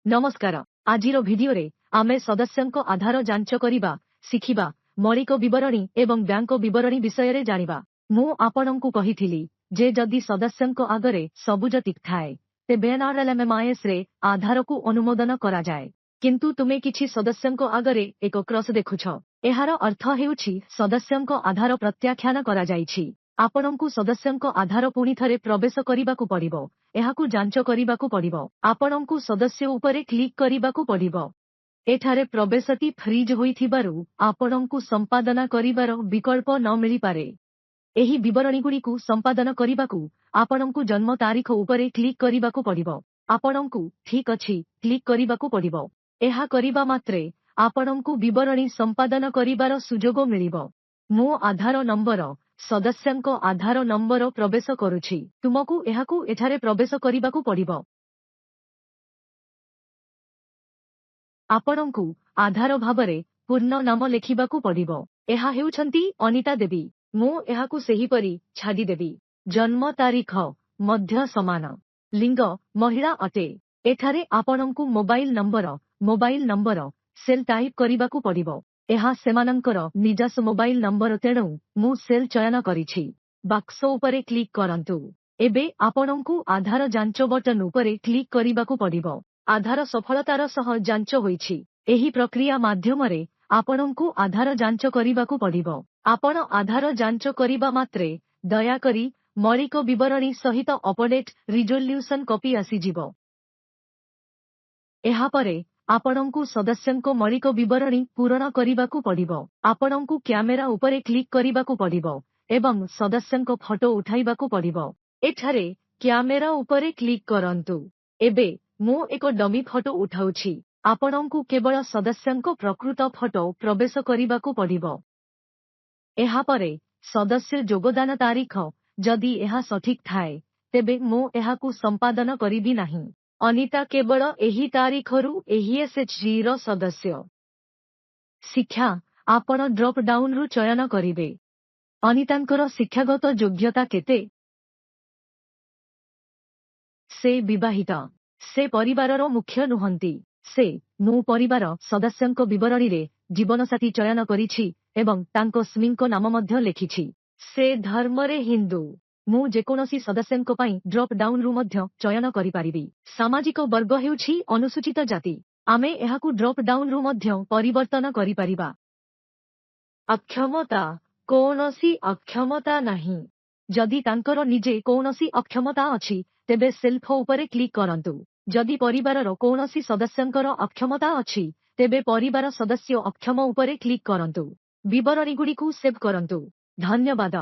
नमस्कार। आजिर भिडियोरे आमे सदस्यंक आधार जांच करिबा शिखिबा मौलिक विवरणी एवं बैंक विवरणी विषय जानिबा। मु आपणंकु कहिथिली जे जदि सदस्यंक आगरे सबुज टिक थाए तेबे एनआरएलएमएमआईएस रे आधार को अनुमोदन करा जाए। किंतु तुमे किछि सदस्यंक आगरे एक क्रॉस देखुछ। एहार अर्थ हेउछि सदस्यंक आधार प्रत्याख्यान करा जाइछि। आपणंकु सदस्यंक आधार पुणी थरे प्रवेश करिबाकु पड़िबो। एहाकु जांच करिबाकु पड़िबो। आपणंकु सदस्य उपरे क्लिक करिबाकु पड़िबो। एठारे प्रवेशति फ्रीज होइथिबारु आपणंकु संपादना करिबार विकल्प न मिली पारे। एही विवरणीगुड़िकु संपादन करिबाकु आपणंकु जन्म तारीख उपरे क्लिक करिबाकु पड़िबो। आपणंकु ठीक अछि क्लिक करिबाकु पड़िबो। एहा करिबा मात्रे आपणंकु विवरणी संपादन करिबार सुजोग मिलिबो। मो आधार नंबर सदस्यंक आधार नंबर प्रवेश करुछि। तुमकु एहाकु एठारे प्रवेश करिबाकु पड़िबो। आपणंकु आधार भाबरे पूर्ण नाम लेखिबाकु पड़िबो। एहा हेउछंती अनिता देवी। मु एहाकु सेही परी छाडी देबी। जन्म तारीख मध्य समान। लिंग महिला अटे। एठारे आपणंकु मोबाइल नंबर सेल टाइप करिबाकु पड़िबो। एहा सेमानंकर निजास मोबाइल नंबर तेणु मु सेल चयन करिछि। बाक्स उपरे क्लिक करंतु। एबे आपणंकु आधार जांच बटन उपरे क्लिक करिबाकु पड़िबो। आधार सफलतार सह जांच होइछि। एही प्रक्रिया माध्यमरे आपणंकु आधार जांच करिबाकु पड़िबो। आपण आधार जांच करिबा मात्रे दयाकरी मौलिक विवरणी सहित अपडेट रिजोल्यूशन कॉपी आसीजिबो। एहा परे आपणंकु सदस्यंक मौलिक विवरणी पूरण करिबाकु पड़िबो। आपणंकु कैमेरा उपरे क्लिक करिबाकु पड़िबो एवं सदस्यंक फोटो उठाइबाकु पड़िबो। एठारे कैमेरा उपरे क्लिक करंतु। एबे मु एक डमी फोटो उठाउछि। आपणंकु केवल सदस्यंक प्रकृत फोटो प्रवेश करिबाकु पड़िबो। एहा परे सदस्य योगदान तारीख जदि एहा सठिक थाए तेबे मु एहाकु संपादन करिबि नाही। अनिता केवल एही तारीखरु एही एसएचजी रो सदस्य। शिक्षा आपण ड्रॉप डाउन रु चयन करिवे। अनितांकर शिक्षागत योग्यता केते? से विवाहित। से परिवारर मुख्य नुहंती। से मु परिवार सदस्यंक विवरणी रे जीवनसाथी चयन करिछि एवं तांको स्मींको नाम मध्य लेखिछि। से धर्मरे हिंदू। मु जेकोनोसी सदस्यंक पई ड्रॉप डाउन रु मध्य चयन करि पारिबि। सामाजिक वर्ग हेउछि अनुसूचित जाति। आमे एहाकु ड्रॉप डाउन रु मध्य परिवर्तन करि पारिबा। अक्षमता कोनोसी अक्षमता नाही। जदि तांकर निजे कोनोसी अक्षमता अछि तेबे सेल्फ उपरे क्लिक करंतु। जदि परिवारर कोनोसी सदस्यंकर अक्षमता अछि तेबे परिवार सदस्य अक्षम उपरे क्लिक करंतु। विवरणीगुड़िकु सेव करंतु। धन्यवाद।